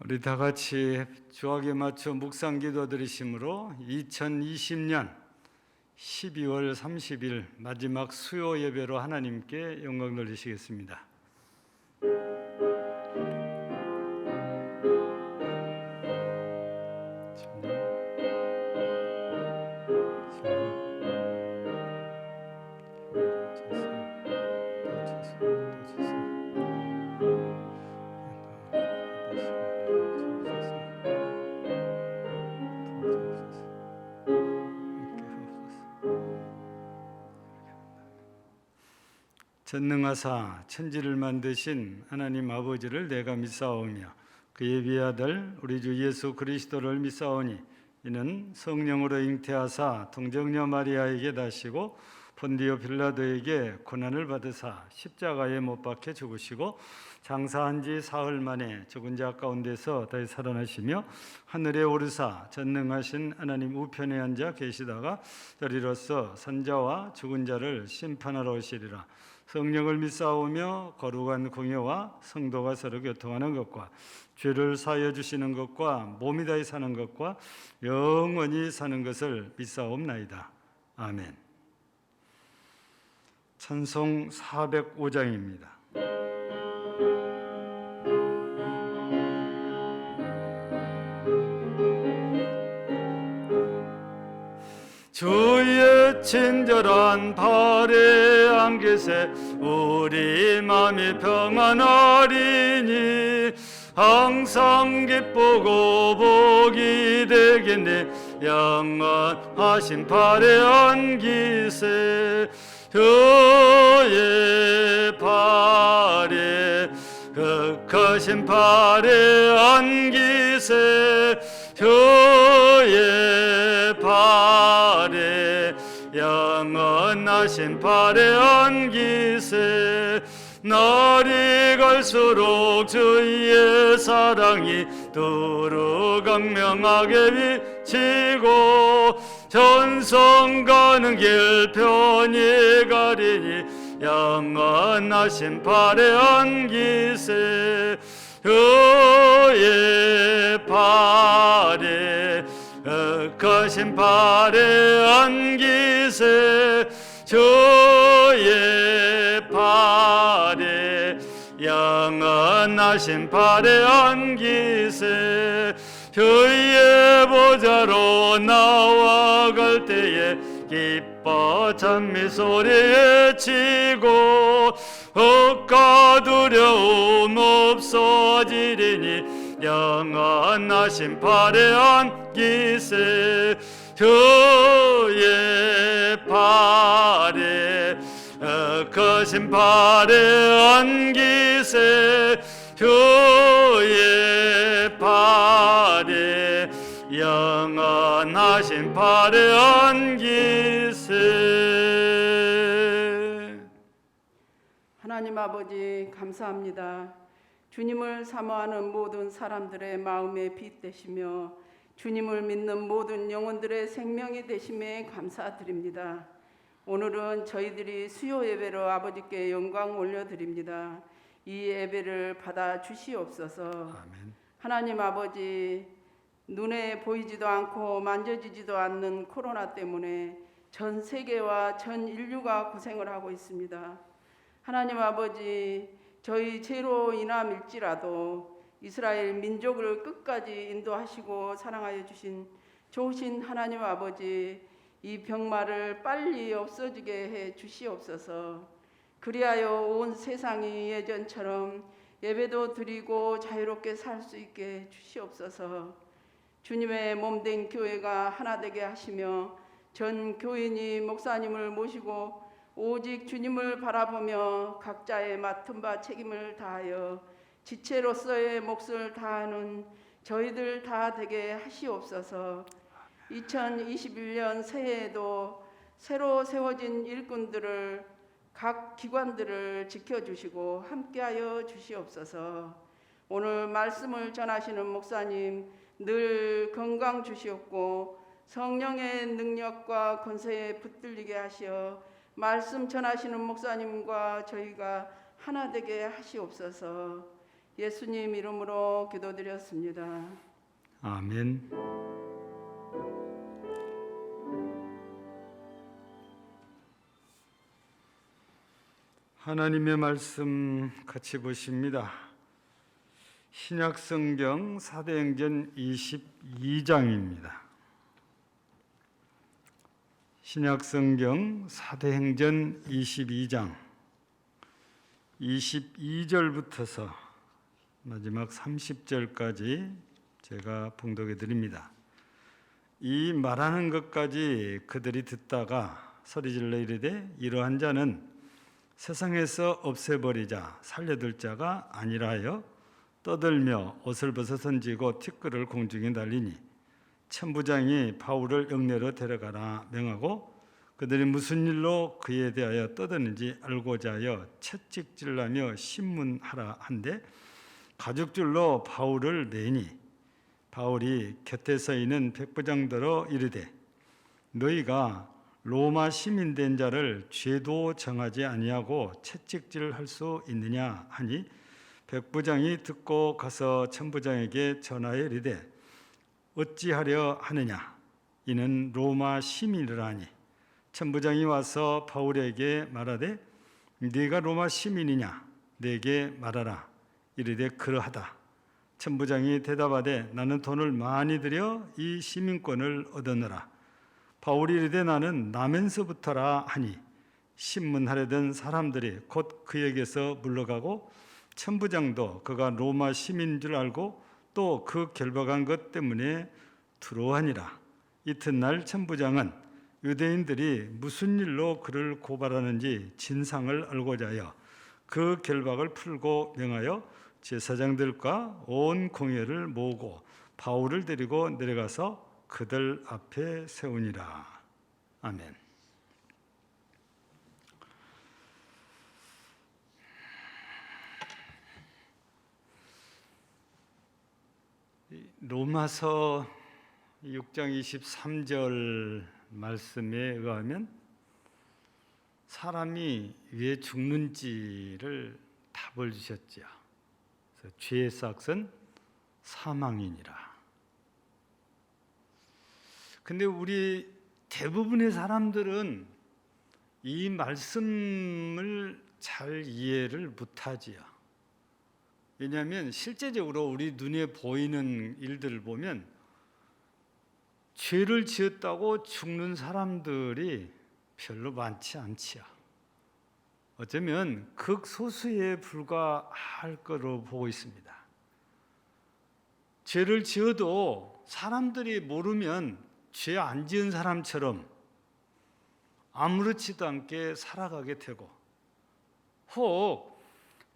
우리 다 같이 주학에 맞춰 묵상 기도 드리심으로 2020년 12월 30일 마지막 수요 예배로 하나님께 영광 돌리시겠습니다. 전능하사 천지를 만드신 하나님 아버지를 내가 믿사오며 그의 비아들 우리 주 예수 그리스도를 믿사오니 이는 성령으로 잉태하사 동정녀 마리아에게 나시고 본디오 빌라도에게 고난을 받으사 십자가에 못 박혀 죽으시고 장사한 지 사흘 만에 죽은 자 가운데서 다시 살아나시며 하늘에 오르사 전능하신 하나님 우편에 앉아 계시다가 저리로서 산자와 죽은 자를 심판하러 오시리라. 성령을 믿사오며 거룩한 공예와 성도가 서로 교통하는 것과 죄를 사하여 주시는 것과 몸이 다히 사는 것과 영원히 사는 것을 믿사옵나이다. 아멘. 찬송 405장입니다. 주의 친절한 발에 안기세 우리 마음이 평안하리니 항상 기쁘고 복이 되겠네 영원하신 발에 안기세 주의 발에 극하신 발에 안기세 주의 발에 영원하신 발에 안기세 날이 갈수록 주의 사랑이 두루 강명하게 비치고 전성 가는 길 편히 가리니 영원하신 발에 안기세 주의 발에 극하신 발에 안기세 주의 발에 영원하신 발에 안기세 주의 보좌로 나와갈 때에 기뻐 찬미 소리 외치고 억과 두려움 없어지리니 영원하신 발에 안기세 주의 발에 극하신 발에 안기세 주의 발에 영원하신 발에 안기세. 하나님 아버지 감사합니다. 주님을 사모하는 모든 사람들의 마음에 빛 되시며 주님을 믿는 모든 영혼들의 생명이 되심에 감사드립니다. 오늘은 저희들이 수요 예배로 아버지께 영광 올려드립니다. 이 예배를 받아 주시옵소서. 아멘. 하나님 아버지, 눈에 보이지도 않고 만져지지도 않는 코로나 때문에 전 세계와 전 인류가 고생을 하고 있습니다. 하나님 아버지, 저희 죄로 인함일지라도 이스라엘 민족을 끝까지 인도하시고 사랑하여 주신 좋으신 하나님 아버지, 이 병마를 빨리 없어지게 해 주시옵소서. 그리하여 온 세상이 예전처럼 예배도 드리고 자유롭게 살 수 있게 주시옵소서. 주님의 몸된 교회가 하나 되게 하시며 전 교인이 목사님을 모시고 오직 주님을 바라보며 각자의 맡은 바 책임을 다하여 지체로서의 몫을 다하는 저희들 다 되게 하시옵소서. 2021년 새해에도 새로 세워진 일꾼들을 각 기관들을 지켜주시고 함께하여 주시옵소서. 오늘 말씀을 전하시는 목사님 늘 건강 주시옵고 성령의 능력과 권세에 붙들리게 하시어 말씀 전하시는 목사님과 저희가 하나 되게 하시옵소서. 예수님 이름으로 기도드렸습니다. 아멘. 하나님의 말씀 같이 보십니다. 신약성경 사도행전 22장입니다. 신약성경 사도행전 22장 22절부터서 마지막 30절까지 제가 봉독해 드립니다. 이 말하는 것까지 그들이 듣다가 소리질러 이르되 이러한 자는 세상에서 없애버리자 살려둘 자가 아니라 하여 떠들며 옷을 벗어 던지고 티끌을 공중에 날리니 천부장이 바울을 영내로 데려가라 명하고 그들이 무슨 일로 그에 대하여 떠드는지 알고자 하여 채찍질하며 신문하라 한데 가죽줄로 바울을 매니 바울이 곁에 서 있는 백부장들어 이르되 너희가 로마 시민 된 자를 죄도 정하지 아니하고 채찍질할 수 있느냐 하니 백부장이 듣고 가서 천부장에게 전하여 이르되 어찌하려 하느냐 이는 로마 시민이라니 천부장이 와서 바울에게 말하되 네가 로마 시민이냐 내게 말하라 이르되 그러하다 천부장이 대답하되 나는 돈을 많이 들여 이 시민권을 얻었노라 바울이 이르되 나는 나면서부터라 하니 신문하려던 사람들이 곧 그에게서 물러가고 천부장도 그가 로마 시민인 줄 알고 또 그 결박한 것 때문에 두려워하니라. 이튿날 천부장은 유대인들이 무슨 일로 그를 고발하는지 진상을 알고자 하여 그 결박을 풀고 명하여 제사장들과 온 공회를 모으고 바울을 데리고 내려가서 그들 앞에 세우니라. 아멘. 로마서 6장 23절 말씀에 의하면 사람이 왜 죽는지를 답을 주셨지요. 그래서 죄의 삭은 사망이니라. 근데 우리 대부분의 사람들은 이 말씀을 잘 이해를 못하지요. 왜냐하면 실제적으로 우리 눈에 보이는 일들을 보면 죄를 지었다고 죽는 사람들이 별로 많지 않지요. 어쩌면 극소수에 불과할 거로 보고 있습니다. 죄를 지어도 사람들이 모르면 죄 안 지은 사람처럼 아무렇지도 않게 살아가게 되고 혹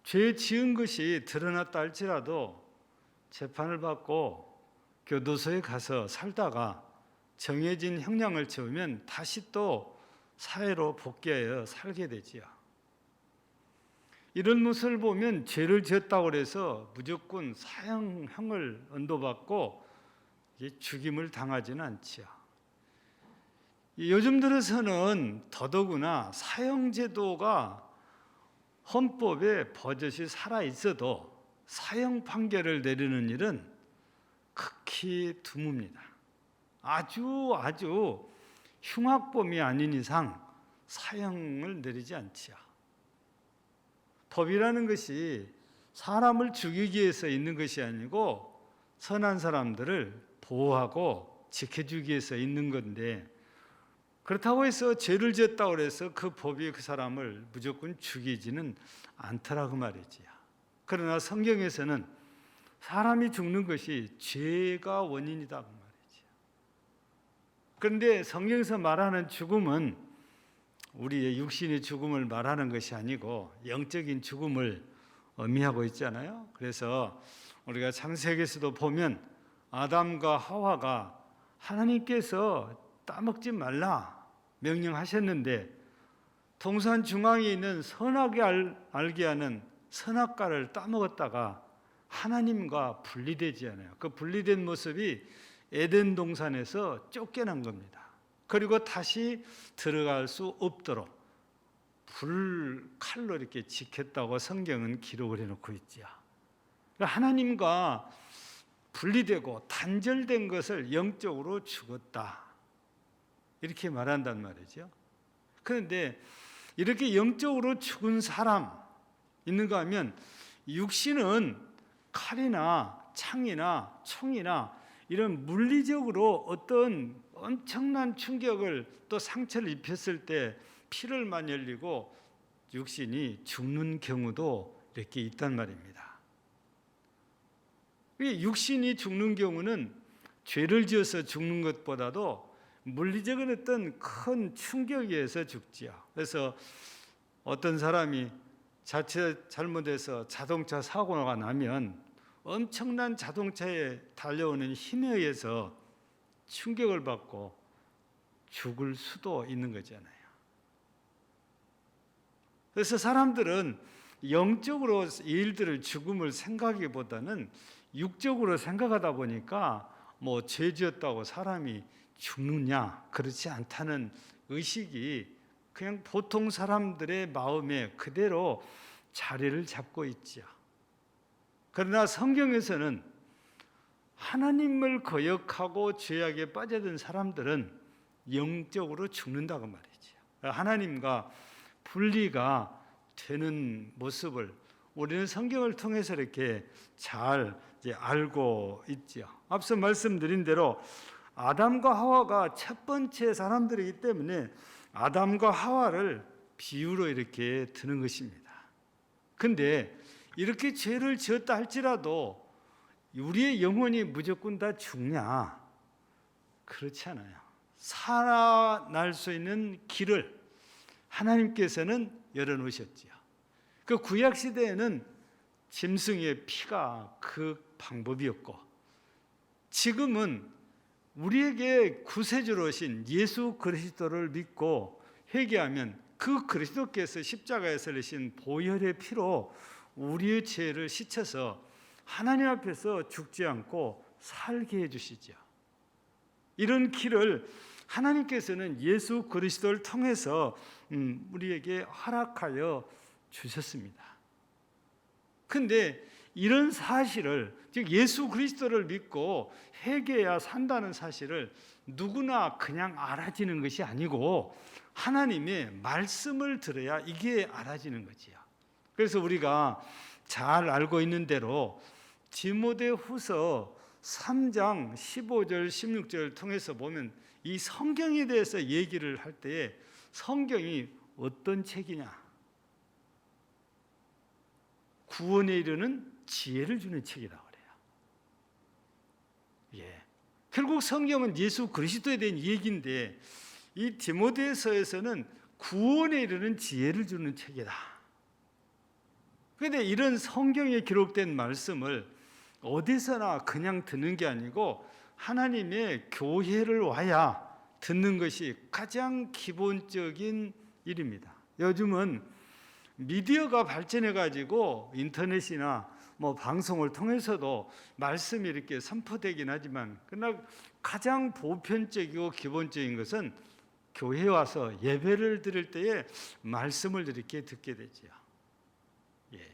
죄 지은 것이 드러났다 할지라도 재판을 받고 교도소에 가서 살다가 정해진 형량을 채우면 다시 또 사회로 복귀하여 살게 되지요. 이런 모습을 보면 죄를 지었다고 해서 무조건 사형을 언도받고 죽임을 당하지는 않지요. 요즘 들어서는 더더구나 사형제도가 헌법에 버젓이 살아 있어도 사형 판결을 내리는 일은 극히 드뭅니다. 아주 흉악범이 아닌 이상 사형을 내리지 않지요. 법이라는 것이 사람을 죽이기 위해서 있는 것이 아니고 선한 사람들을 보호하고 지켜주기 위해서 있는 건데 그렇다고 해서 죄를 지었다고 해서 그 법이 그 사람을 무조건 죽이지는 않더라고 말이지요. 그러나 성경에서는 사람이 죽는 것이 죄가 원인이다 그 말이지요. 그런데 성경에서 말하는 죽음은 우리의 육신의 죽음을 말하는 것이 아니고 영적인 죽음을 의미하고 있잖아요. 그래서 우리가 창세기에서도 보면 아담과 하와가 하나님께서 따먹지 말라 명령하셨는데 동산 중앙에 있는 선하게 알게 하는 선악과를 따먹었다가 하나님과 분리되지 않아요. 그 분리된 모습이 에덴 동산에서 쫓겨난 겁니다. 그리고 다시 들어갈 수 없도록 칼로 이렇게 지켰다고 성경은 기록을 해놓고 있죠. 하나님과 분리되고 단절된 것을 영적으로 죽었다, 이렇게 말한단 말이죠. 그런데 이렇게 영적으로 죽은 사람 있는가 하면, 육신은 칼이나 창이나 총이나 이런 물리적으로 어떤 엄청난 충격을 또 상처를 입혔을 때 피를 많이 흘리고 육신이 죽는 경우도 이렇게 있단 말입니다. 육신이 죽는 경우는 죄를 지어서 죽는 것보다도 물리적인 어떤 큰 충격에 의해서 죽지요. 그래서 어떤 사람이 자칫 잘못해서 자동차 사고가 나면 엄청난 자동차에 달려오는 힘에 의해서 충격을 받고 죽을 수도 있는 거잖아요. 그래서 사람들은 영적으로 일들을, 죽음을 생각하기보다는 육적으로 생각하다 보니까 뭐 죄 지었다고 사람이 죽느냐, 그렇지 않다는 의식이 그냥 보통 사람들의 마음에 그대로 자리를 잡고 있죠. 그러나 성경에서는 하나님을 거역하고 죄악에 빠져든 사람들은 영적으로 죽는다고 말이죠. 하나님과 분리가 되는 모습을 우리는 성경을 통해서 이렇게 잘 알고 있죠. 앞서 말씀드린 대로 아담과 하와가 첫 번째 사람들이기 때문에 아담과 하와를 비유로 이렇게 드는 것입니다. 근데 이렇게 죄를 지었다 할지라도 우리의 영혼이 무조건 다 죽냐? 그렇지 않아요. 살아날 수 있는 길을 하나님께서는 열어놓으셨지요. 그 구약 시대에는 짐승의 피가 그 방법이었고, 지금은 우리에게 구세주로 오신 예수 그리스도를 믿고 회개하면 그 그리스도께서 십자가에서 흘리신 보혈의 피로 우리의 죄를 씻어서 하나님 앞에서 죽지 않고 살게 해주시죠. 이런 길을 하나님께서는 예수 그리스도를 통해서 우리에게 허락하여 주셨습니다. 그런데 이런 사실을, 즉 예수 그리스도를 믿고 회개해야 산다는 사실을 누구나 그냥 알아지는 것이 아니고 하나님의 말씀을 들어야 이게 알아지는 거지요. 그래서 우리가 잘 알고 있는 대로 디모데후서 3장 15절 16절을 통해서 보면 이 성경에 대해서 얘기를 할 때에 성경이 어떤 책이냐? 구원에 이르는 지혜를 주는 책이라고 그래요. 예. 결국 성경은 예수 그리스도에 대한 얘기인데 이 디모데서에서는 구원에 이르는 지혜를 주는 책이다. 그런데 이런 성경에 기록된 말씀을 어디서나 그냥 듣는 게 아니고 하나님의 교회를 와야 듣는 것이 가장 기본적인 일입니다. 요즘은 미디어가 발전해 가지고 인터넷이나 뭐 방송을 통해서도 말씀이 이렇게 선포되긴 하지만 그러나 가장 보편적이고 기본적인 것은 교회에 와서 예배를 드릴 때에 말씀을 이렇게 듣게 되죠. 예.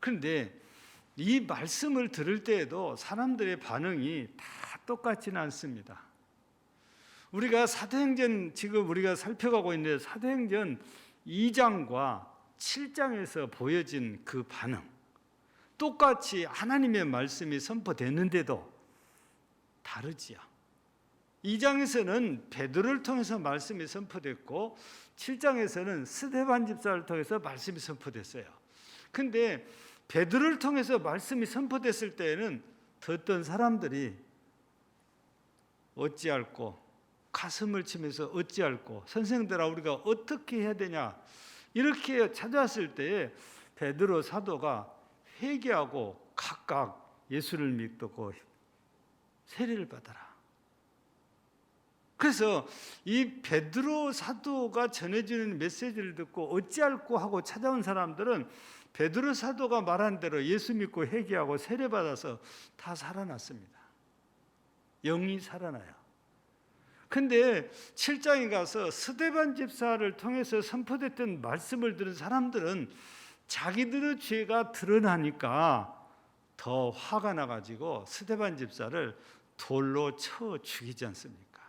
그런데 이 말씀을 들을 때에도 사람들의 반응이 다 똑같지는 않습니다. 우리가 사도행전, 지금 우리가 살펴가고 있는데 사도행전 2장과 7장에서 보여진 그 반응, 똑같이 하나님의 말씀이 선포됐는데도 다르지요. 2장에서는 베드로를 통해서 말씀이 선포됐고 7장에서는 스데반 집사를 통해서 말씀이 선포됐어요. 근데 베드로를 통해서 말씀이 선포됐을 때에는 듣던 사람들이 어찌할꼬, 가슴을 치면서 어찌할꼬, 선생들아 우리가 어떻게 해야 되냐, 이렇게 찾아왔을 때에 베드로 사도가 회개하고 각각 예수를 믿고 세례를 받아라. 그래서 이 베드로 사도가 전해주는 메시지를 듣고 어찌할꼬 하고 찾아온 사람들은 베드로 사도가 말한 대로 예수 믿고 회개하고 세례 받아서 다 살아났습니다. 영이 살아나요. 근데 7장에 가서 스데반 집사를 통해서 선포됐던 말씀을 들은 사람들은 자기들의 죄가 드러나니까 더 화가 나가지고 스데반 집사를 돌로 쳐 죽이지 않습니까?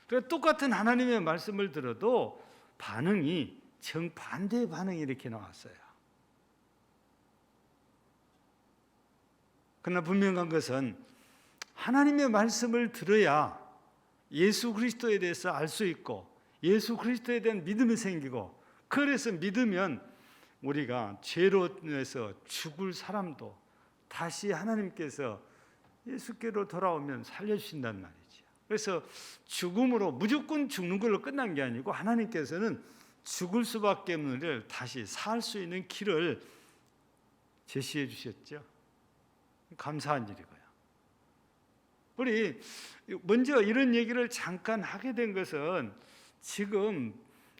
그러니까 똑같은 하나님의 말씀을 들어도 반응이 정반대의 반응이 이렇게 나왔어요. 그러나 분명한 것은 하나님의 말씀을 들어야 예수 그리스도에 대해서 알 수 있고 예수 그리스도에 대한 믿음이 생기고, 그래서 믿으면 우리가 죄로 인해서 죽을 사람도 다시 하나님께서 예수께로 돌아오면 살려주신단 말이죠. 그래서 죽음으로 무조건 죽는 걸로 끝난 게 아니고 하나님께서는 죽을 수밖에 없는 일을 다시 살 수 있는 길을 제시해 주셨죠. 감사한 일이고요. 우리 먼저 이런 얘기를 잠깐 하게 된 것은 지금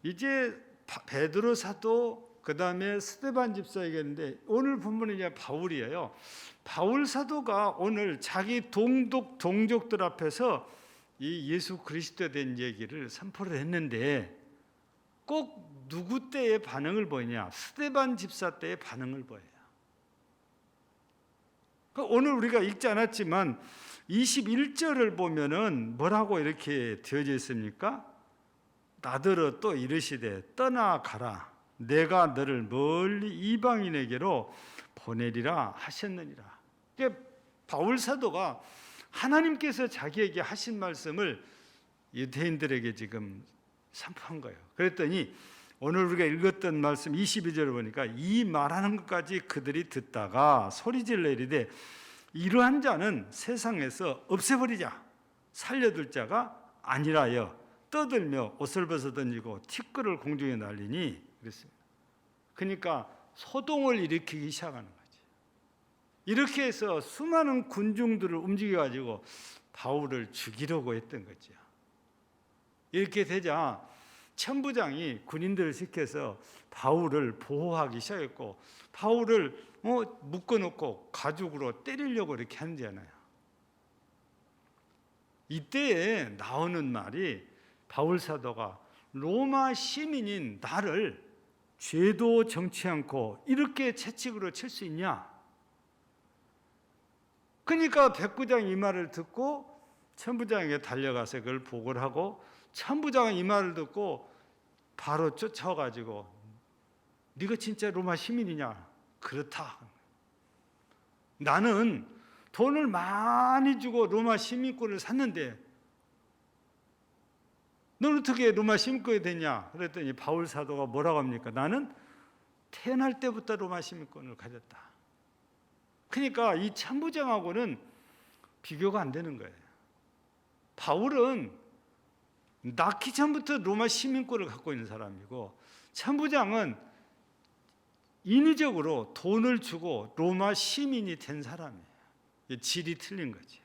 이제 베드로 사도 그다음에 스데반 집사 얘기했는데 오늘 본문은 이제 바울이에요. 바울 사도가 오늘 자기 동족들 앞에서 이 예수 그리스도에 대한 얘기를 선포를 했는데 꼭 누구 때의 반응을 보이냐? 스데반 집사 때의 반응을 보여요. 오늘 우리가 읽지 않았지만 21절을 보면은 뭐라고 이렇게 되어져 있습니까? 나더러 또 이르시되 떠나가라 내가 너를 멀리 이방인에게로 보내리라 하셨느니라. 바울 사도가 하나님께서 자기에게 하신 말씀을 유대인들에게 지금 선포한 거예요. 그랬더니 오늘 우리가 읽었던 말씀 22절을 보니까 이 말하는 것까지 그들이 듣다가 소리질러 이르되 이러한 자는 세상에서 없애버리자 살려둘 자가 아니라여 떠들며 옷을 벗어 던지고 티끌을 공중에 날리니 그랬습니다. 그러니까 소동을 일으키기 시작하는 거지. 이렇게 해서 수많은 군중들을 움직여가지고 바울을 죽이려고 했던 거죠. 이렇게 되자 천부장이 군인들을 시켜서 바울을 보호하기 시작했고 바울을 묶어놓고 가죽으로 때리려고 이렇게 하잖아요. 이때에 나오는 말이 바울 사도가 로마 시민인 나를 죄도 정치 않고 이렇게 채찍으로 칠 수 있냐? 그러니까 백부장이 이 말을 듣고 천부장에게 달려가서 그걸 보고를 하고 천부장은 이 말을 듣고 바로 쫓아가지고 네가 진짜 로마 시민이냐? 그렇다. 나는 돈을 많이 주고 로마 시민권을 샀는데 너는 어떻게 로마 시민권이 됐냐? 그랬더니 바울 사도가 뭐라고 합니까? 나는 태어날 때부터 로마 시민권을 가졌다. 그러니까 이 천부장하고는 비교가 안 되는 거예요. 바울은 낳기 전부터 로마 시민권을 갖고 있는 사람이고 천부장은 인위적으로 돈을 주고 로마 시민이 된 사람이에요. 질이 틀린 거죠.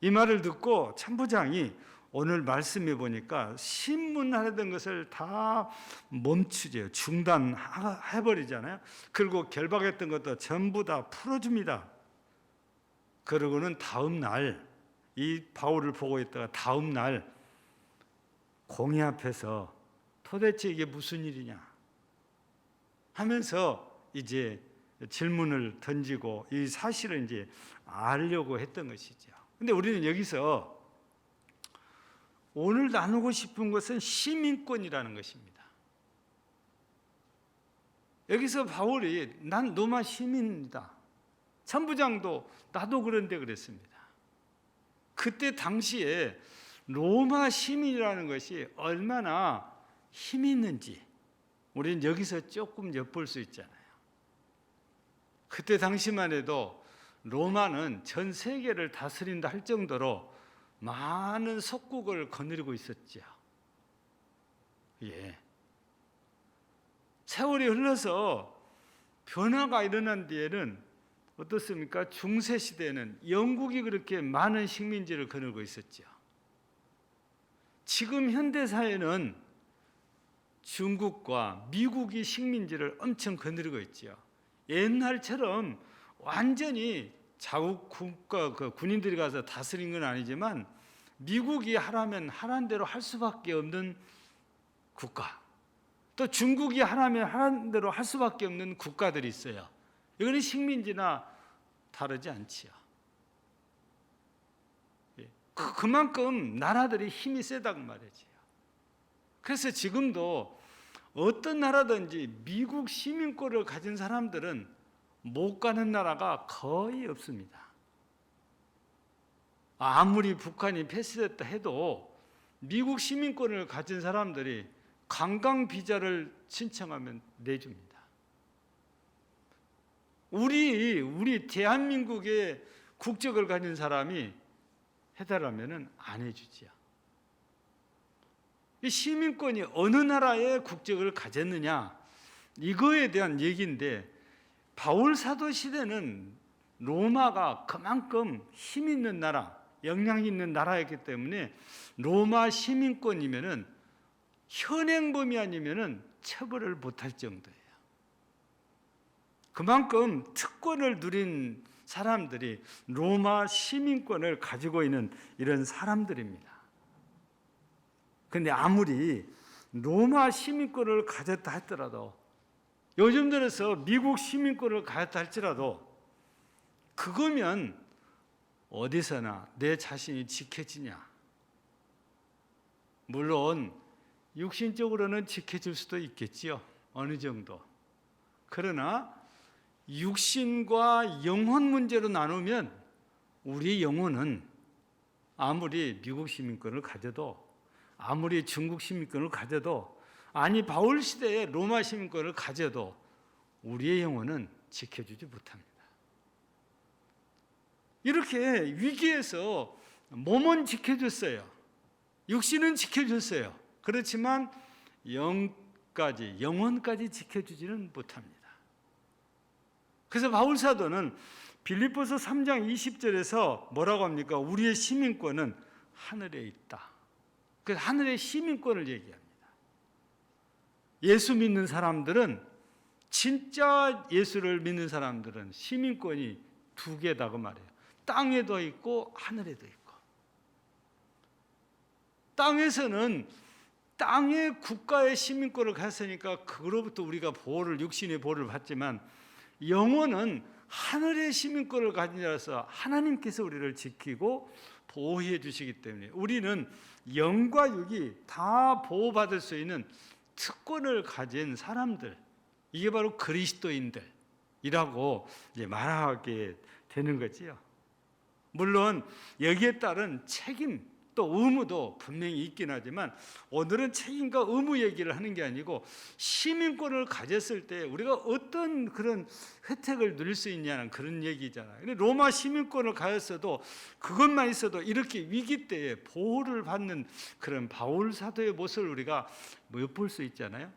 이 말을 듣고 천부장이 오늘 말씀해 보니까 신문하던 것을 다 멈추죠. 중단해버리잖아요. 그리고 결박했던 것도 전부 다 풀어줍니다. 그러고는 다음 날 이 바울을 보고 있다가 다음 날 공회 앞에서 도대체 이게 무슨 일이냐 하면서 이제 질문을 던지고 이 사실을 이제 알려고 했던 것이죠. 근데 우리는 여기서 오늘 나누고 싶은 것은 시민권이라는 것입니다. 여기서 바울이 난 로마 시민이다. 천부장도 나도 그런데 그랬습니다. 그때 당시에 로마 시민이라는 것이 얼마나 힘이 있는지 우리는 여기서 조금 엿볼 수 있잖아요. 그때 당시만 해도 로마는 전 세계를 다스린다 할 정도로 많은 속국을 거느리고 있었죠. 예. 세월이 흘러서 변화가 일어난 뒤에는 어떻습니까? 중세 시대에는 영국이 그렇게 많은 식민지를 거느리고 있었죠. 지금 현대 사회는 중국과 미국이 식민지를 엄청 거느리고 있죠. 옛날처럼 완전히 자국 국가 군인들이 가서 다스린 건 아니지만 미국이 하라면 하라는 대로 할 수밖에 없는 국가, 또 중국이 하라면 하라는 대로 할 수밖에 없는 국가들이 있어요. 이거는 식민지나 다르지 않지요. 그만큼 나라들이 힘이 세다고 말이지요. 그래서 지금도 어떤 나라든지 미국 시민권을 가진 사람들은 못 가는 나라가 거의 없습니다. 아무리 북한이 패스됐다 해도 미국 시민권을 가진 사람들이 관광 비자를 신청하면 내줍니다. 우리 대한민국의 국적을 가진 사람이 해달라면 안 해주지요. 이 시민권이 어느 나라의 국적을 가졌느냐 이거에 대한 얘기인데, 바울 사도 시대는 로마가 그만큼 힘 있는 나라, 영향 있는 나라였기 때문에 로마 시민권이면은 현행범이 아니면은 처벌을 못할 정도예요. 그만큼 특권을 누린 사람들이 로마 시민권을 가지고 있는 이런 사람들입니다. 그런데 아무리 로마 시민권을 가졌다 하더라도, 요즘 들어서 미국 시민권을 가졌다 할지라도 그거면 어디서나 내 자신이 지켜지냐? 물론 육신적으로는 지켜질 수도 있겠지요. 어느 정도. 그러나 육신과 영혼 문제로 나누면 우리 영혼은 아무리 미국 시민권을 가져도, 아무리 중국 시민권을 가져도, 아니 바울 시대에 로마 시민권을 가져도 우리의 영혼은 지켜주지 못합니다. 이렇게 위기에서 몸은 지켜줬어요. 육신은 지켜줬어요. 그렇지만 영혼까지 지켜주지는 못합니다. 그래서 바울 사도는 빌립보서 3장 20절에서 뭐라고 합니까? 우리의 시민권은 하늘에 있다. 그래서 하늘의 시민권을 얘기합니다. 예수 믿는 사람들은, 진짜 예수를 믿는 사람들은 시민권이 두 개다고 말해요. 땅에도 있고 하늘에도 있고. 땅에서는 땅의 국가의 시민권을 가졌으니까 그로부터 우리가 육신의 보호를 받지만, 영혼은 하늘의 시민권을 가진 자라서 하나님께서 우리를 지키고 보호해 주시기 때문에 우리는 영과 육이 다 보호받을 수 있는 특권을 가진 사람들, 이게 바로 그리스도인들이라고 이제 말하게 되는 거지요. 물론 여기에 따른 책임 또 의무도 분명히 있긴 하지만, 오늘은 책임과 의무 얘기를 하는 게 아니고 시민권을 가졌을 때 우리가 어떤 그런 혜택을 누릴 수 있냐는 그런 얘기잖아요. 근데 로마 시민권을 가졌어도, 그것만 있어도 이렇게 위기 때에 보호를 받는 그런 바울 사도의 모습을 우리가 엿볼 수 있잖아요.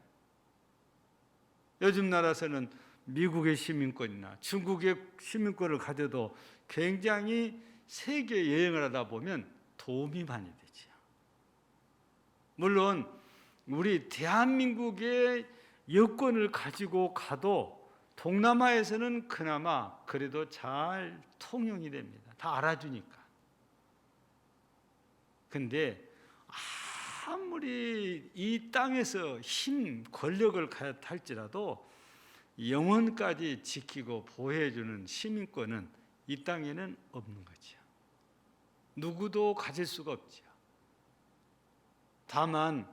요즘 나라에서는 미국의 시민권이나 중국의 시민권을 가져도 굉장히 세계 여행을 하다 보면 도움이 많이 되죠. 물론 우리 대한민국의 여권을 가지고 가도 동남아에서는 그나마 그래도 잘 통용이 됩니다. 다 알아주니까. 근데 아무리 이 땅에서 권력을 할지라도 영혼까지 지키고 보호해주는 시민권은 이 땅에는 없는 거죠. 누구도 가질 수가 없죠. 다만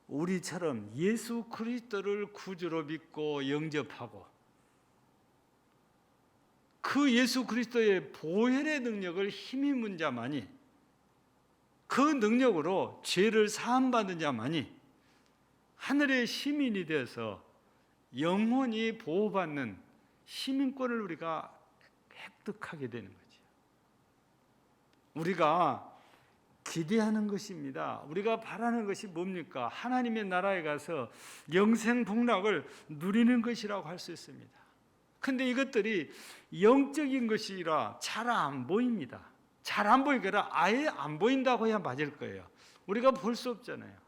우리처럼 예수 그리스도를 구주로 믿고 영접하고 그 예수 그리스도의 보혈의 능력을 힘입은 자만이, 그 능력으로 죄를 사함받은 자만이 하늘의 시민이 되어서 영원히 보호받는 시민권을 우리가 획득하게 되는 거죠. 우리가 기대하는 것입니다. 우리가 바라는 것이 뭡니까? 하나님의 나라에 가서 영생복락을 누리는 것이라고 할 수 있습니다. 근데 이것들이 영적인 것이라 잘 안 보입니다. 잘 안 보이니까 아니라 아예 안 보인다고 해야 맞을 거예요. 우리가 볼 수 없잖아요.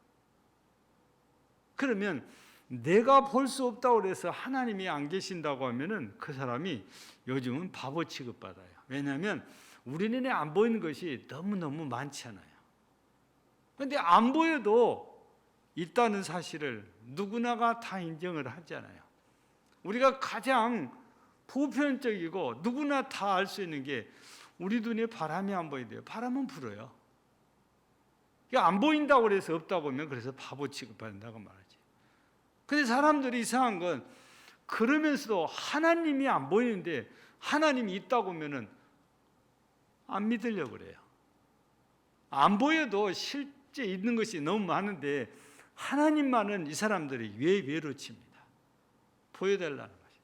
그러면 내가 볼 수 없다고 해서 하나님이 안 계신다고 하면은 그 사람이 요즘은 바보 취급받아요. 왜냐하면 우리 눈에 안 보이는 것이 너무너무 많잖아요. 그런데 안 보여도 있다는 사실을 누구나가 다 인정을 하잖아요. 우리가 가장 보편적이고 누구나 다 알 수 있는 게 우리 눈에 바람이 안 보인대요. 바람은 불어요. 안 보인다고 해서 없다고 하면 그래서 바보 취급한다고 말하지. 근데 사람들이 이상한 건 그러면서도 하나님이 안 보이는데 하나님이 있다고 하면은 안 믿으려고 그래요. 안 보여도 실제 있는 것이 너무 많은데 하나님만은 이 사람들이 왜 외로칩니다. 보여달라는 것이.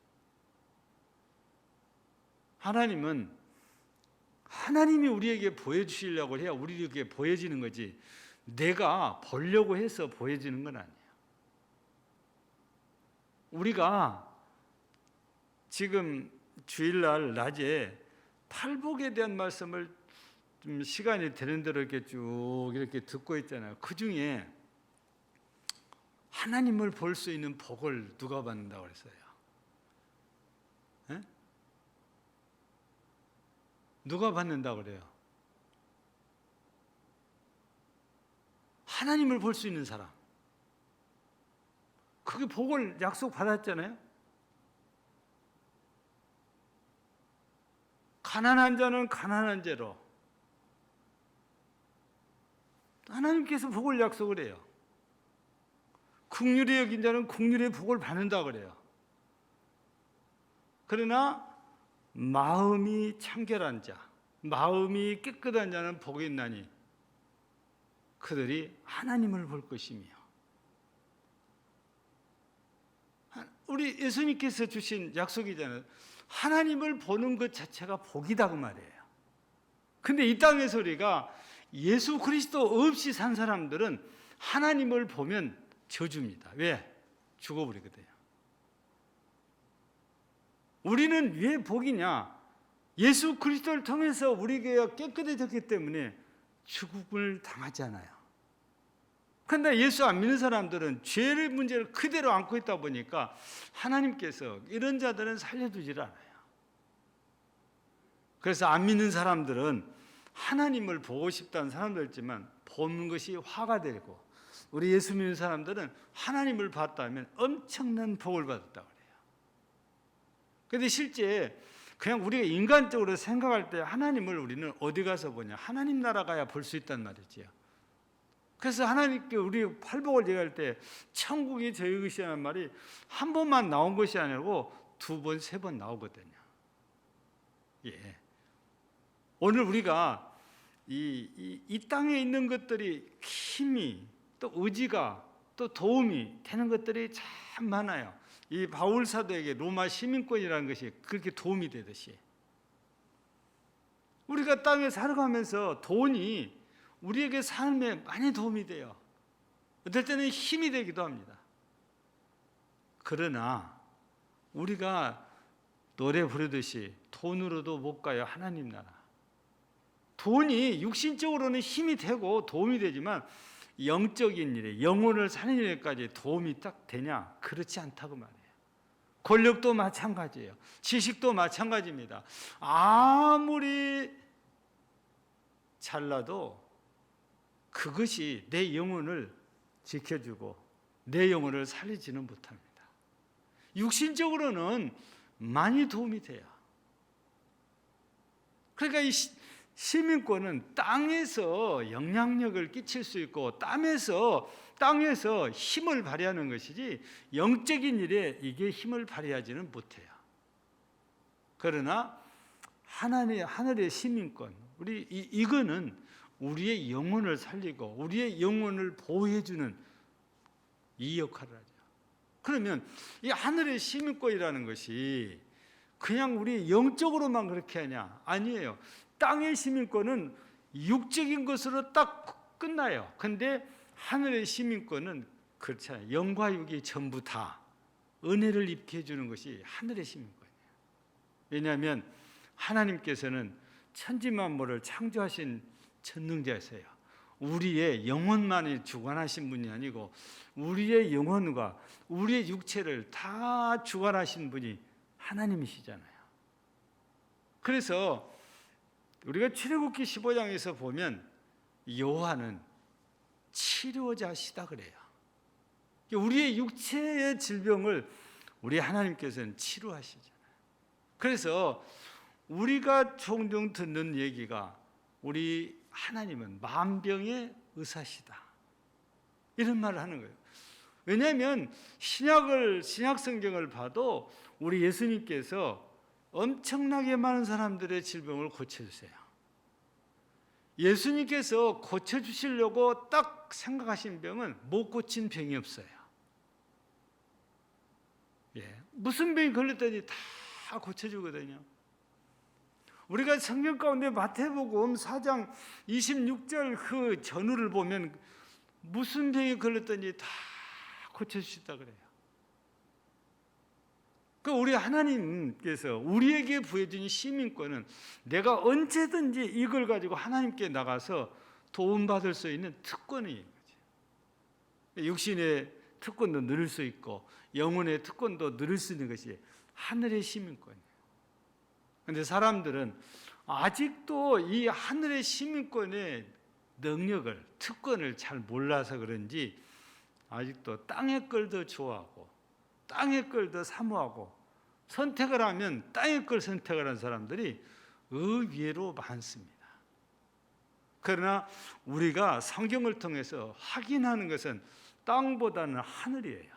하나님이 우리에게 보여주시려고 해야 우리에게 보여지는 거지 내가 보려고 해서 보여지는 건 아니에요. 우리가 지금 주일날 낮에 팔복에 대한 말씀을 좀 시간이 되는 대로 이렇게 쭉 이렇게 듣고 있잖아요. 그 중에 하나님을 볼 수 있는 복을 누가 받는다고 그랬어요? 에? 누가 받는다고 그래요? 하나님을 볼 수 있는 사람. 그게 복을 약속 받았잖아요. 가난한 자는 가난한 죄로 하나님께서 복을 약속을 해요. 긍휼히 여긴 자는 긍휼의 복을 받는다 그래요. 그러나 마음이 청결한 자, 마음이 깨끗한 자는 복이 있나니 그들이 하나님을 볼 것이며. 우리 예수님께서 주신 약속이잖아요. 하나님을 보는 것 자체가 복이다 그 말이에요. 근데 이 땅에서 우리가 예수 그리스도 없이 산 사람들은 하나님을 보면 저주입니다. 왜? 죽어버리거든요. 우리는 왜 복이냐? 예수 그리스도를 통해서 우리가 깨끗해졌기 때문에 죽음을 당하지 않아요. 그런데 예수 안 믿는 사람들은 죄의 문제를 그대로 안고 있다 보니까 하나님께서 이런 자들은 살려두질 않아요. 그래서 안 믿는 사람들은 하나님을 보고 싶다는 사람들이지만 보는 것이 화가 되고, 우리 예수 믿는 사람들은 하나님을 봤다면 엄청난 복을 받았다고 그래요. 그런데 실제 그냥 우리가 인간적으로 생각할 때 하나님을 우리는 어디 가서 보냐? 하나님 나라 가야 볼 수 있단 말이지요. 그래서 하나님께 우리 팔복을 얘기할 때 천국이 저희 것이라는 말이 한 번만 나온 것이 아니고 두 번, 세 번 나오거든요. 예. 오늘 우리가 이 땅에 있는 것들이 힘이 또 의지가 또 도움이 되는 것들이 참 많아요. 이 바울 사도에게 로마 시민권이라는 것이 그렇게 도움이 되듯이 우리가 땅에 살아가면서 돈이 우리에게 삶에 많이 도움이 돼요. 어떨 때는 힘이 되기도 합니다. 그러나 우리가 노래 부르듯이 돈으로도 못 가요, 하나님 나라. 돈이 육신적으로는 힘이 되고 도움이 되지만 영적인 일에, 영혼을 사는 일에까지 도움이 딱 되냐? 그렇지 않다고 말해요. 권력도 마찬가지예요. 지식도 마찬가지입니다. 아무리 잘나도 그것이 내 영혼을 지켜주고 내 영혼을 살리지는 못합니다. 육신적으로는 많이 도움이 돼요. 그러니까 이 시민권은 땅에서 영향력을 끼칠 수 있고 땅에서 힘을 발휘하는 것이지 영적인 일에 이게 힘을 발휘하지는 못해요. 그러나 하늘의 시민권, 이거는 우리의 영혼을 살리고 우리의 영혼을 보호해주는 이 역할을 하죠. 그러면 이 하늘의 시민권이라는 것이 그냥 우리 영적으로만 그렇게 하냐? 아니에요. 땅의 시민권은 육적인 것으로 딱 끝나요. 근데 하늘의 시민권은 그렇지 않아요. 영과 육이 전부 다 은혜를 입게 해주는 것이 하늘의 시민권이에요. 왜냐하면 하나님께서는 천지만물을 창조하신 전능자이세요. 우리의 영혼만이 주관하신 분이 아니고 우리의 영혼과 우리의 육체를 다 주관하신 분이 하나님이시잖아요. 그래서 우리가 출애굽기 15장에서 보면 여호와는 치료자시다 그래요. 우리의 육체의 질병을 우리 하나님께서는 치료하시잖아요. 그래서 우리가 종종 듣는 얘기가 우리 하나님은 만병의 의사시다, 이런 말을 하는 거예요. 왜냐하면 신약 성경을 봐도 우리 예수님께서 엄청나게 많은 사람들의 질병을 고쳐주세요. 예수님께서 고쳐주시려고 딱 생각하신 병은 못 고친 병이 없어요. 무슨 병이 걸렸더니 다 고쳐주거든요. 우리가 성경 가운데 마태복음 4장 26절 그 전후를 보면 무슨 병이 걸렸더니 다 고쳐주시다 그래요. 그 우리 하나님께서 우리에게 부여준 시민권은 내가 언제든지 이걸 가지고 하나님께 나가서 도움받을 수 있는 특권인 거죠. 육신의 특권도 누릴 수 있고 영혼의 특권도 누릴 수 있는 것이 하늘의 시민권이에요. 그런데 사람들은 아직도 이 하늘의 시민권의 능력을, 특권을 잘 몰라서 그런지 아직도 땅의 걸 더 좋아하고 땅의 걸 더 사모하고 선택을 하면 땅의 걸 선택을 한 사람들이 의외로 많습니다. 그러나 우리가 성경을 통해서 확인하는 것은 땅보다는 하늘이에요.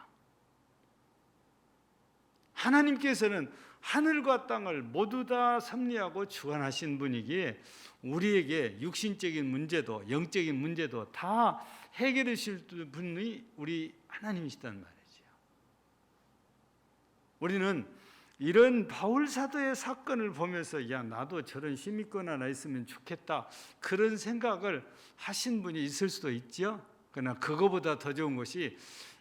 하나님께서는 하늘과 땅을 모두 다 섭리하고 주관하신 분이기에 우리에게 육신적인 문제도 영적인 문제도 다 해결해 주실 분이 우리 하나님이시단 말이죠. 우리는 이런 바울 사도의 사건을 보면서 야, 나도 저런 시민권 하나 있으면 좋겠다, 그런 생각을 하신 분이 있을 수도 있죠. 그러나 그거보다 더 좋은 것이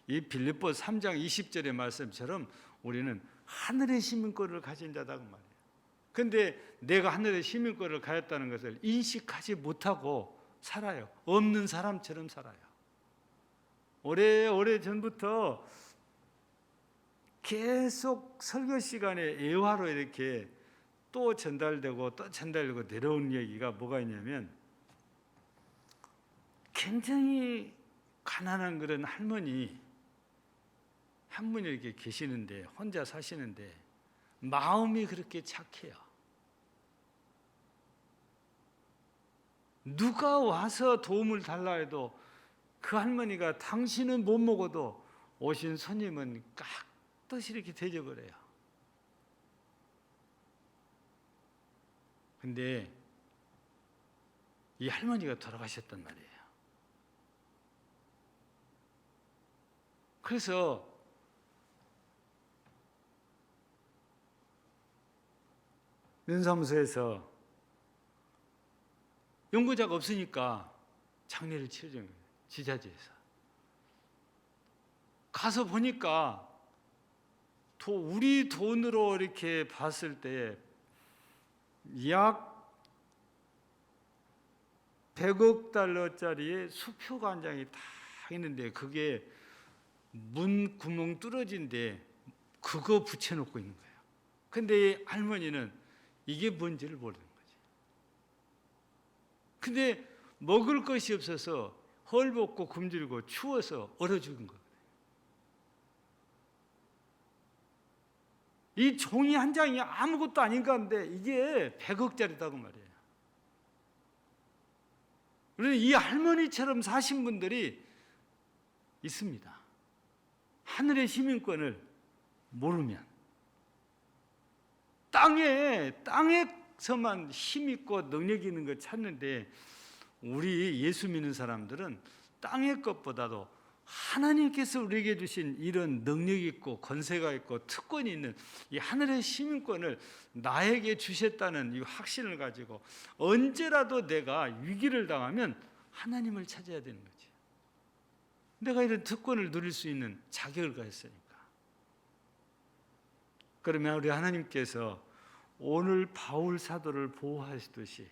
이 빌립보 3장 20절의 말씀처럼 우리는 하늘의 시민권을 가진 자다 그 말이에요. 그런데 내가 하늘의 시민권을 가졌다는 것을 인식하지 못하고 살아요. 없는 사람처럼 살아요. 오래 전부터 계속 설교 시간에 예화로 이렇게 또 전달되고 내려오는 얘기가 뭐가 있냐면, 굉장히 가난한 그런 할머니 한 분이 이렇게 계시는데, 혼자 사시는데 마음이 그렇게 착해요. 누가 와서 도움을 달라 해도 그 할머니가 당신은 못 먹어도 오신 손님은 깍듯이 이렇게 대접을 해요. 근데 이 할머니가 돌아가셨단 말이에요. 그래서 면사무소에서 연구자가 없으니까 장례를 치르는 거예요. 지자체에서 가서 보니까 우리 돈으로 이렇게 봤을 때 약 100억 달러짜리의 수표가 한 장이 다 있는데 그게 문 구멍 뚫어진데 그거 붙여놓고 있는 거예요. 근데 할머니는 이게 뭔지를 모르는 거지. 근데 먹을 것이 없어서 헐벗고 굶주리고 추워서 얼어 죽은 거예요. 이 종이 한 장이 아무것도 아닌 가운데 이게 100억짜리다고 말이에요. 그런데 이 할머니처럼 사신 분들이 있습니다. 하늘의 시민권을 모르면 땅에서만 힘 있고 능력 있는 걸 찾는데, 우리 예수 믿는 사람들은 땅의 것보다도 하나님께서 우리에게 주신 이런 능력 있고 권세가 있고 특권이 있는 이 하늘의 시민권을 나에게 주셨다는 이 확신을 가지고 언제라도 내가 위기를 당하면 하나님을 찾아야 되는 거지. 내가 이런 특권을 누릴 수 있는 자격을 가졌으니까. 그러면 우리 하나님께서 오늘 바울 사도를 보호하시듯이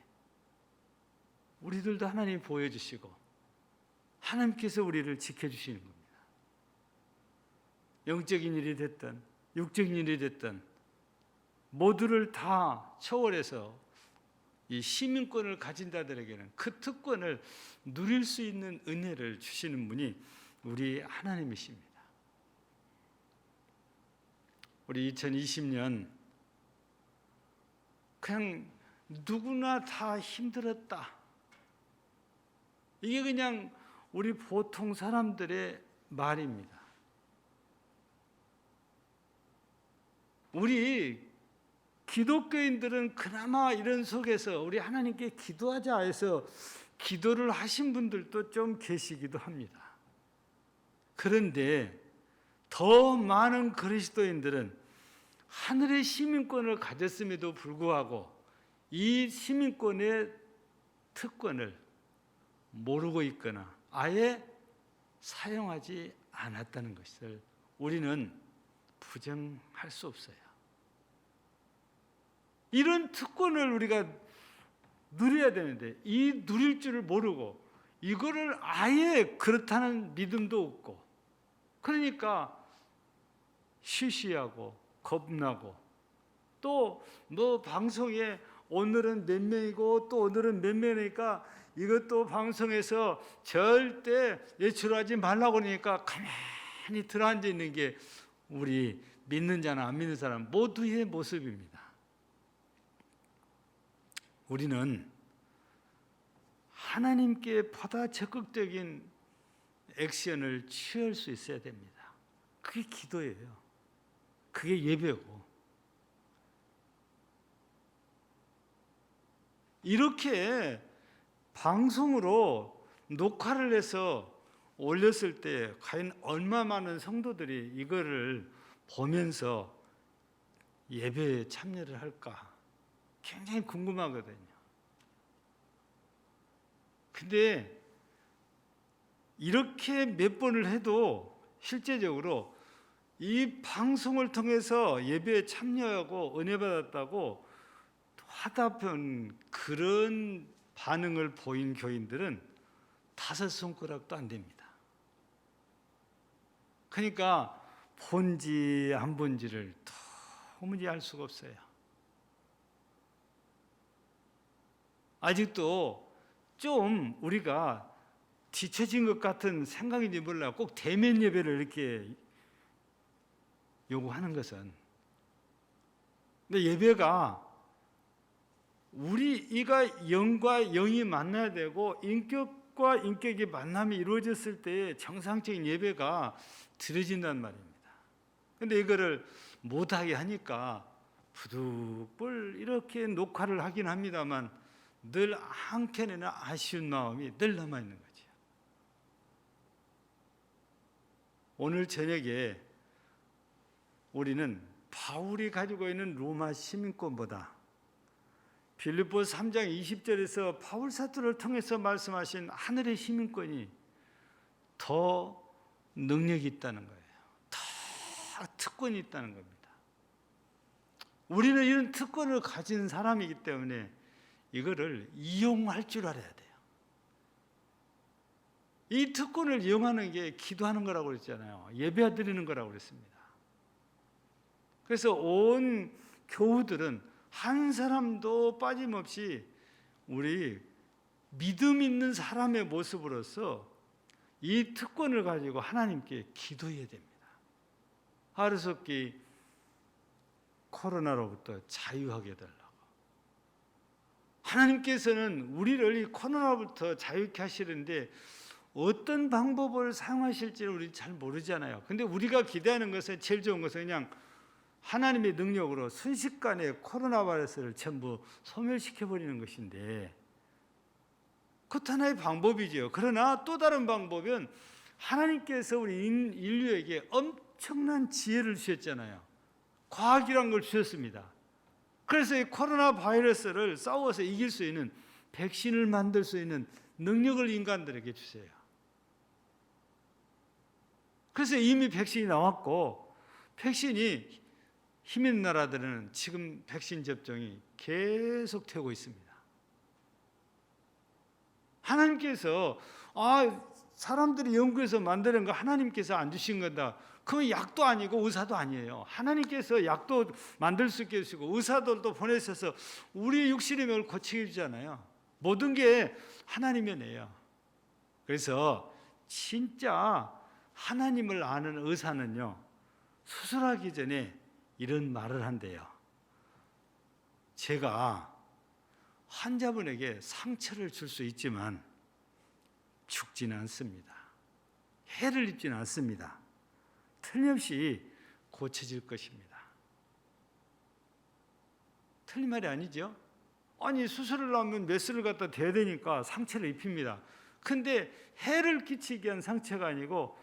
우리들도 하나님이 보호해주시고 하나님께서 우리를 지켜주시는 겁니다. 영적인 일이 됐든 육적인 일이 됐든 모두를 다 초월해서 이 시민권을 가진 자들에게는 그 특권을 누릴 수 있는 은혜를 주시는 분이 우리 하나님이십니다. 우리 2020년 그냥 누구나 다 힘들었다. 이게 그냥 우리 보통 사람들의 말입니다. 우리 기독교인들은 그나마 이런 속에서 우리 하나님께 기도하자 해서 기도를 하신 분들도 좀 계시기도 합니다. 그런데 더 많은 그리스도인들은 하늘의 시민권을 가졌음에도 불구하고 이 시민권의 특권을 모르고 있거나 아예 사용하지 않았다는 것을 우리는 부정할 수 없어요. 이런 특권을 우리가 누려야 되는데 이 누릴 줄을 모르고 이거를 아예 그렇다는 믿음도 없고, 그러니까 시시하고 겁나고, 또 뭐 방송에 오늘은 몇 명이고 또 오늘은 몇 명이니까 이것도 방송에서 절대 예출하지 말라고 그러니까 가만히 들어앉아 있는 게 우리 믿는 자나 안 믿는 사람 모두의 모습입니다. 우리는 하나님께 보다 적극적인 액션을 취할 수 있어야 됩니다. 그게 기도예요. 그게 예배고. 이렇게 방송으로 녹화를 해서 올렸을 때 과연 얼마 많은 성도들이 이거를 보면서 예배에 참여를 할까 굉장히 궁금하거든요. 근데 이렇게 몇 번을 해도 실제적으로 이 방송을 통해서 예배에 참여하고 은혜 받았다고 하다 보면 그런 반응을 보인 교인들은 5손가락도 안 됩니다. 그러니까 본지 안 본지를 도무지 알 수가 없어요. 아직도 좀 우리가 뒤처진 것 같은 생각인지 몰라요. 꼭 대면 예배를 이렇게 요구하는 것은. 근데 예배가 우리가 영과 영이 만나야 되고 인격과 인격의 만남이 이루어졌을 때 정상적인 예배가 드려진단 말입니다. 근데 이거를 못하게 하니까 부득불 이렇게 녹화를 하긴 합니다만 늘 한켠에는 아쉬운 마음이 늘 남아있는 거죠. 오늘 저녁에 우리는 바울이 가지고 있는 로마 시민권보다 빌립보서 3장 20절에서 바울 사도를 통해서 말씀하신 하늘의 시민권이 더 능력이 있다는 거예요. 더 특권이 있다는 겁니다. 우리는 이런 특권을 가진 사람이기 때문에 이거를 이용할 줄 알아야 돼요. 이 특권을 이용하는 게 기도하는 거라고 그랬잖아요. 예배 드리는 거라고 그랬습니다. 그래서 온 교우들은 한 사람도 빠짐없이 우리 믿음 있는 사람의 모습으로서 이 특권을 가지고 하나님께 기도해야 됩니다. 하루속히 코로나로부터 자유하게 해달라고. 하나님께서는 우리를 이 코로나로부터 자유케 하시는데 어떤 방법을 사용하실지를 우리 잘 모르잖아요. 근데 우리가 기대하는 것은 제일 좋은 것은 그냥 하나님의 능력으로 순식간에 코로나 바이러스를 전부 소멸시켜버리는 것인데 그것도 하나의 방법이죠. 그러나 또 다른 방법은 하나님께서 우리 인류에게 엄청난 지혜를 주셨잖아요. 과학이란 걸 주셨습니다. 그래서 이 코로나 바이러스를 싸워서 이길 수 있는 백신을 만들 수 있는 능력을 인간들에게 주세요. 그래서 이미 백신이 나왔고 백신이 힘 있는 나라들은 지금 백신 접종이 계속 되고 있습니다. 하나님께서 사람들이 연구해서 만드는 거 하나님께서 안 주신 거다. 그건 약도 아니고 의사도 아니에요. 하나님께서 약도 만들 수 있게 해주시고 의사들도 보내셔서 우리 육신의 병을 고치게 해주잖아요. 모든 게 하나님의 은혜예요. 그래서 진짜 하나님을 아는 의사는요, 수술하기 전에 이런 말을 한대요. 제가 환자분에게 상처를 줄 수 있지만 죽지는 않습니다. 해를 입지는 않습니다. 틀림없이 고쳐질 것입니다. 틀린 말이 아니죠? 아니 수술을 하면 메스를 갖다 대야 되니까 상처를 입힙니다. 근데 해를 끼치게 한 상처가 아니고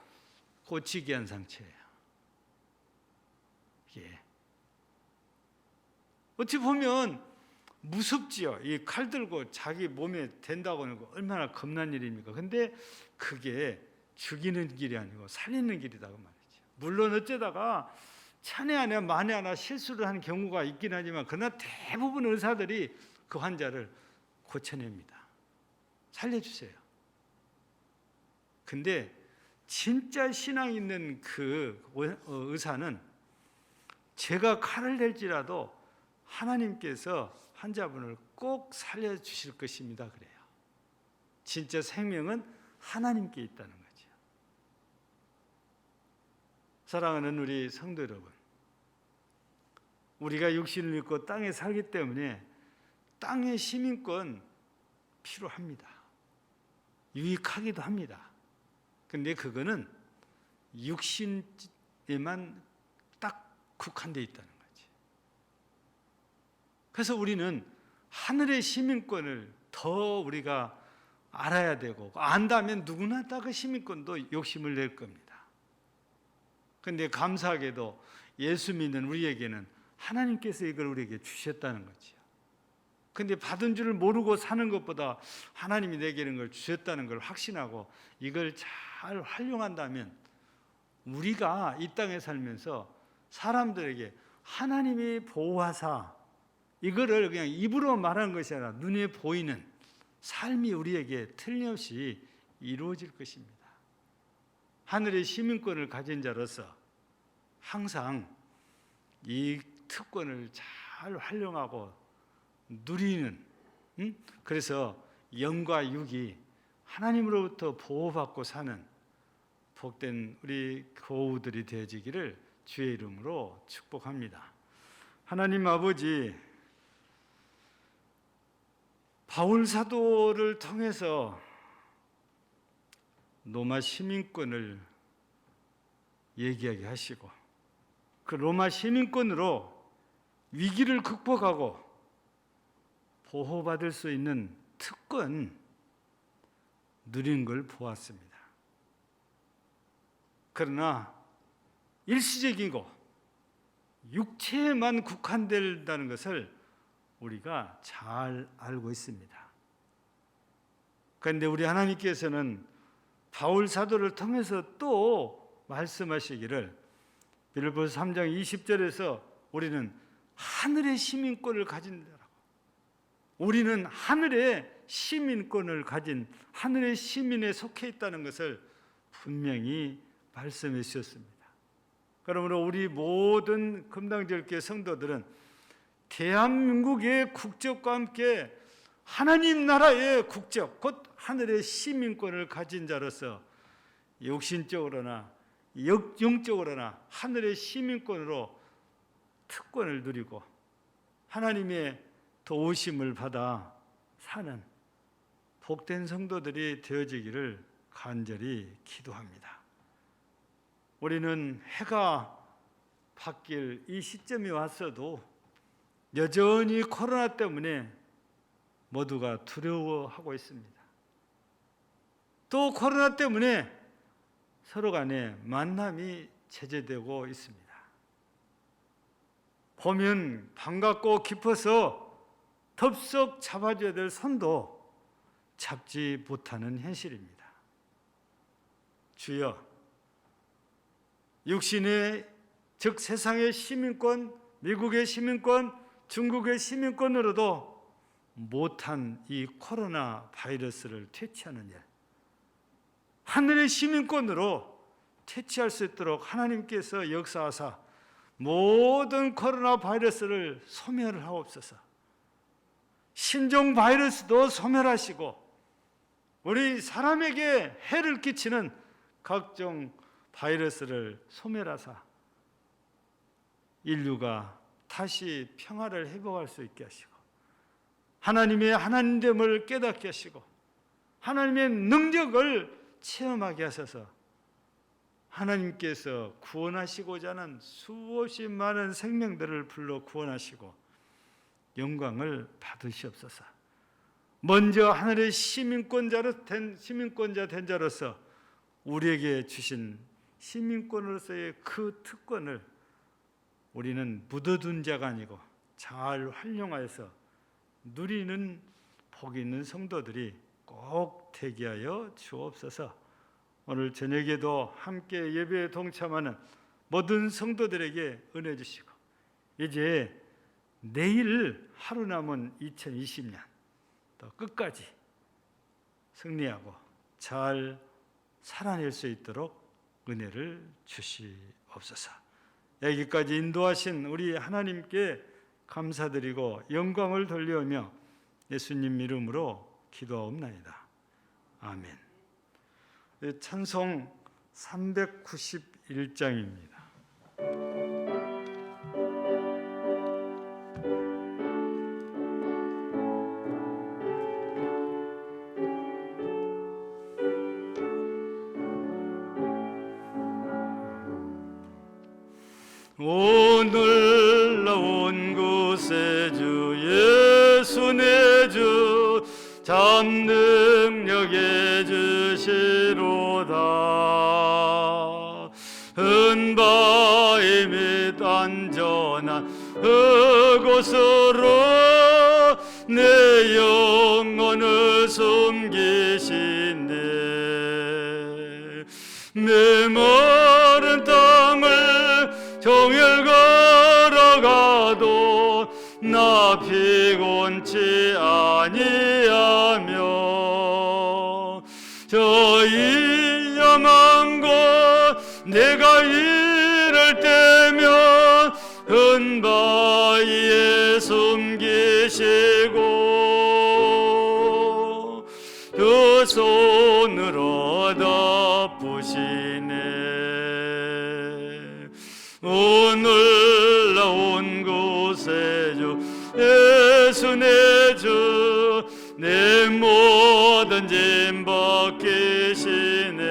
고치게 한 상처예요. 예. 어찌 보면 무섭지요. 이 칼 들고 자기 몸에 댄다고 하는 거 얼마나 겁난 일입니까? 근데 그게 죽이는 길이 아니고 살리는 길이라고 말이죠. 물론 어쩌다가 천에 하나 만에 하나 실수를 하는 경우가 있긴 하지만 그러나 대부분 의사들이 그 환자를 고쳐냅니다. 살려주세요. 근데 진짜 신앙 있는 그 의사는 제가 칼을 댈지라도 하나님께서 환자분을 꼭 살려주실 것입니다. 그래요. 진짜 생명은 하나님께 있다는 거죠. 사랑하는 우리 성도 여러분, 우리가 육신을 입고 땅에 살기 때문에 땅의 시민권 필요합니다. 유익하기도 합니다. 근데 그거는 육신에만 딱 국한되어 있다는 거지. 그래서 우리는 하늘의 시민권을 더 우리가 알아야 되고 안다면 누구나 다 그 시민권도 욕심을 낼 겁니다. 근데 감사하게도 예수 믿는 우리에게는 하나님께서 이걸 우리에게 주셨다는 거지요. 근데 받은 줄을 모르고 사는 것보다 하나님이 내게 이런 걸 주셨다는 걸 확신하고 이걸 잘 활용한다면 우리가 이 땅에 살면서 사람들에게 하나님이 보호하사 이거를 그냥 입으로 말하는 것이 아니라 눈에 보이는 삶이 우리에게 틀림없이 이루어질 것입니다. 하늘의 시민권을 가진 자로서 항상 이 특권을 잘 활용하고 누리는, 그래서 영과 육이 하나님으로부터 보호받고 사는 복된 우리 교우들이 되어지기를 주의 이름으로 축복합니다. 하나님 아버지, 바울 사도를 통해서 로마 시민권을 얘기하게 하시고 그 로마 시민권으로 위기를 극복하고 보호받을 수 있는 특권 누린 걸 보았습니다. 그러나 일시적이고 육체에만 국한된다는 것을 우리가 잘 알고 있습니다. 그런데 우리 하나님께서는 바울 사도를 통해서 또 말씀하시기를 빌립보서 3장 20절에서 우리는 하늘의 시민권을 가진 자라고, 우리는 하늘의 시민권을 가진 하늘의 시민에 속해 있다는 것을 분명히 말씀해 주셨습니다. 그러므로 우리 모든 금당절교회 성도들은 대한민국의 국적과 함께 하나님 나라의 국적, 곧 하늘의 시민권을 가진 자로서 육신적으로나 영적으로나 하늘의 시민권으로 특권을 누리고 하나님의 도우심을 받아 사는 복된 성도들이 되어지기를 간절히 기도합니다. 우리는 해가 바뀔 이 시점이 왔어도 여전히 코로나 때문에 모두가 두려워하고 있습니다. 또 코로나 때문에 서로 간에 만남이 제재되고 있습니다. 보면 반갑고 기뻐서 덥석 잡아줘야 될 손도 잡지 못하는 현실입니다. 주여, 육신의 즉 세상의 시민권, 미국의 시민권, 중국의 시민권으로도 못한 이 코로나 바이러스를 퇴치하는 일, 하늘의 시민권으로 퇴치할 수 있도록 하나님께서 역사하사 모든 코로나 바이러스를 소멸하옵소서. 신종 바이러스도 소멸하시고 우리 사람에게 해를 끼치는 각종 바이러스를 소멸하사 인류가 다시 평화를 회복할 수 있게 하시고 하나님의 하나님됨을 깨닫게 하시고 하나님의 능력을 체험하게 하셔서 하나님께서 구원하시고자 하는 수없이 많은 생명들을 불러 구원하시고 영광을 받으시옵소서. 먼저 하늘의 시민권자 된 자로서 우리에게 주신 시민권으로서의 그 특권을 우리는 묻어둔 자가 아니고 잘 활용하여서 누리는 복 있는 성도들이 꼭 되게 하여 주옵소서. 오늘 저녁에도 함께 예배에 동참하는 모든 성도들에게 은혜 주시고 이제 내일 하루 남은 2020년 또 끝까지 승리하고 잘 살아낼 수 있도록 은혜를 주시옵소서. 여기까지 인도하신 우리 하나님께 감사드리고 영광을 돌려오며 예수님 이름으로 기도하옵나이다. 아멘. 찬송 391장입니다. 오늘 나온 곳에 주 예수 내 주 참 능력에 주시로다. 은바위 및 안전한 그곳으로 내 영혼을 숨기시네. 메마른 땅을 종일 걸어가도 나 피곤치 아니하며 저 위험한 곳 내가 이를 때면 은바위에 숨기시고 두 손으로 덮으시네. 오늘 나온 곳에 주 예수 내 주 내 모든 짐 벗기시네.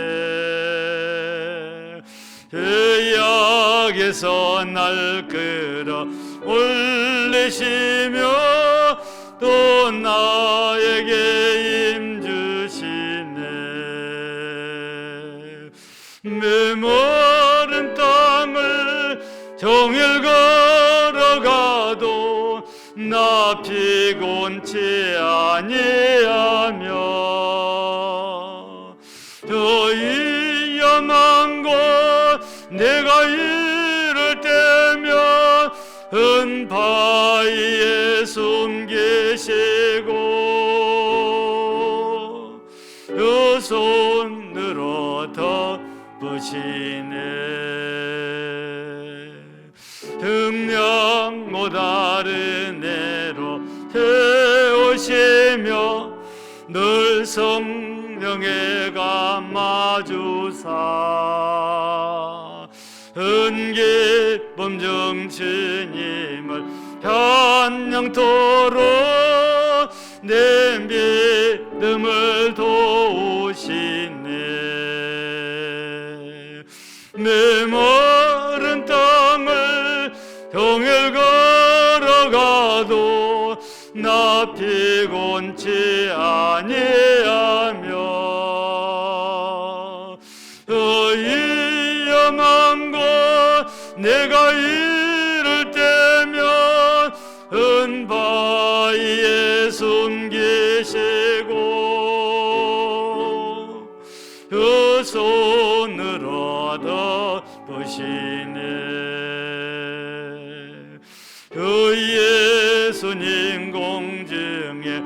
죄악에서 날 끌어 올리시며 또 나에게 힘 주시네. 메마른 땅을 종일 걸어가도 나 피곤치 아니하며 저 위험한 곳 내가 이를 때면 은바위에 숨기시고 두 손으로 덮으시네. 등량 못다른 애로 태우시며 늘 성령에 감아주사 은기쁨 중 주님을 편령토록 내 믿음을 도우시네. 메마른 땅을 종일 걸어가도 나 피곤치 아니하며 위험한 곳 내가 이를 때면 은바위에 숨기시고 두 손으로 덮으시네. 그 예수님 공중에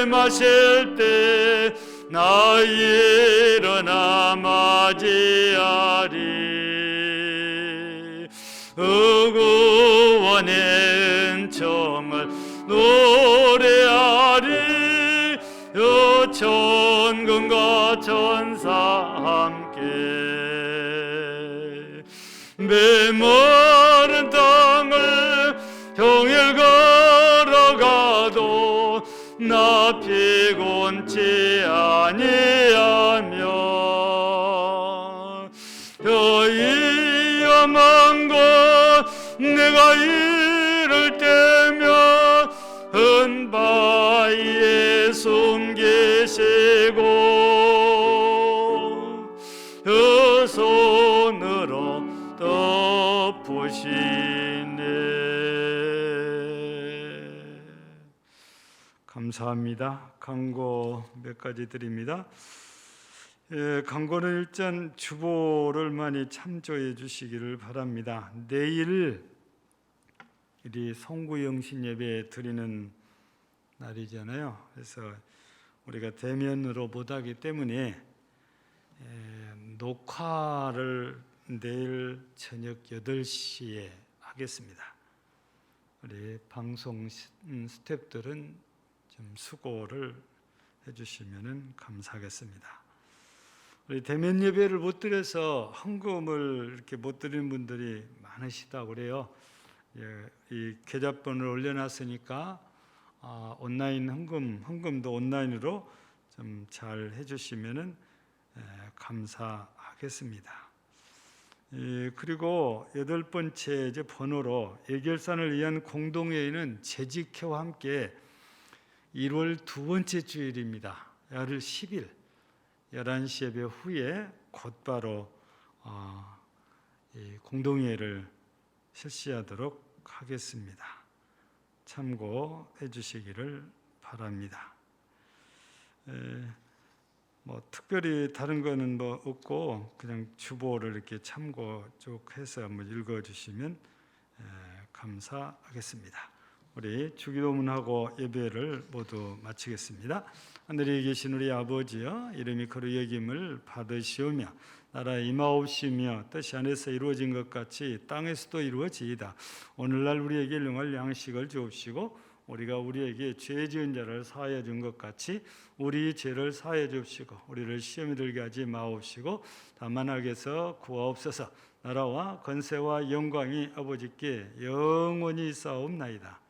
임하실 때 나 일어나 맞이하리. 구원의 은총을 노래하리. 천군과 천사 함께 메마른 땅을 아니하며 위험한 것 내가 이를 때면 은바위에 숨기시고 손으로 덮으시네. 감사합니다. 광고 몇 가지 드립니다. 광고는 일단 주보를 많이 참조해 주시기를 바랍니다. 내일 우리 송구영신 예배 드리는 날이잖아요. 그래서 우리가 대면으로 못하기 때문에 녹화를 내일 저녁 8시에 하겠습니다. 우리 방송 스태프들은 좀 수고를 해주시면 감사하겠습니다. 우리 대면 예배를 못 드려서 헌금을 이렇게 못 드리는 분들이 많으시다고 그래요. 이 계좌번호를 올려놨으니까 온라인 헌금도 온라인으로 좀 잘 해주시면은 감사하겠습니다. 그리고 8번째 이제 번호로 예결산을 위한 공동회의는 재직회와 함께 1월 두 번째 주일입니다. 10일 11시 예배 후에 곧바로 이 공동회의를 실시하도록 하겠습니다. 참고해 주시기를 바랍니다. 특별히 다른 거는 없고 그냥 주보를 이렇게 참고 쭉 해서 한번 읽어주시면 감사하겠습니다. 우리 주기도문하고 예배를 모두 마치겠습니다. 하늘에 계신 우리 아버지여, 이름이 거룩히 여김을 받으시오며 나라의 임하옵시며 뜻이 하늘에서 이루어진 것 같이 땅에서도 이루어지이다. 오늘날 우리에게 일용할 양식을 주옵시고 우리가 우리에게 죄 지은 자를 사하여 준 것 같이 우리 죄를 사하여 주옵시고 우리를 시험에 들게 하지 마옵시고 다만 악에서 구하옵소서. 나라와 권세와 영광이 아버지께 영원히 있사옵나이다.